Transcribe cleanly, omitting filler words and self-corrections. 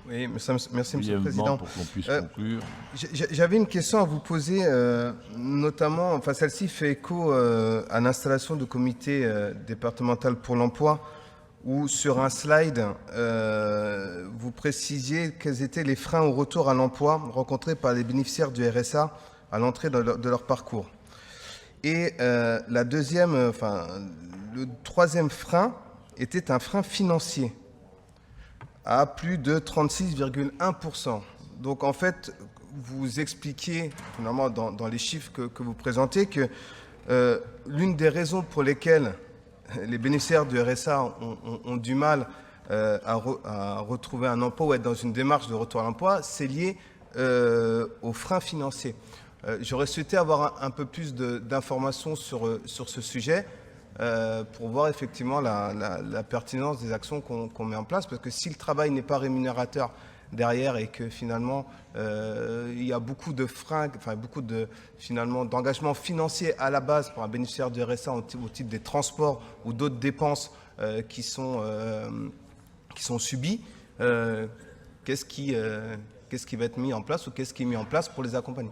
Oui, merci, Monsieur le Brièvement, Président. pour qu'on puisse conclure. J'avais une question à vous poser, notamment, enfin celle-ci fait écho à l'installation du comité départemental pour l'emploi, où sur un slide, vous précisiez quels étaient les freins au retour à l'emploi rencontrés par les bénéficiaires du RSA à l'entrée de leur parcours. Et la deuxième, enfin, le troisième frein était un frein financier à plus de 36,1%. Donc en fait, vous expliquez finalement dans les chiffres que vous présentez que l'une des raisons pour lesquelles les bénéficiaires du RSA ont du mal à retrouver un emploi ou être dans une démarche de retour à l'emploi, c'est lié aux freins financiers. J'aurais souhaité avoir un peu plus d'informations sur ce sujet pour voir effectivement la pertinence des actions qu'on met en place, parce que si le travail n'est pas rémunérateur derrière et que finalement il y a beaucoup de freins, enfin beaucoup d'engagements financiers à la base pour un bénéficiaire du RSA au titre des transports ou d'autres dépenses qui sont subies, qu'est-ce qui va être mis en place ou qu'est-ce qui est mis en place pour les accompagner ?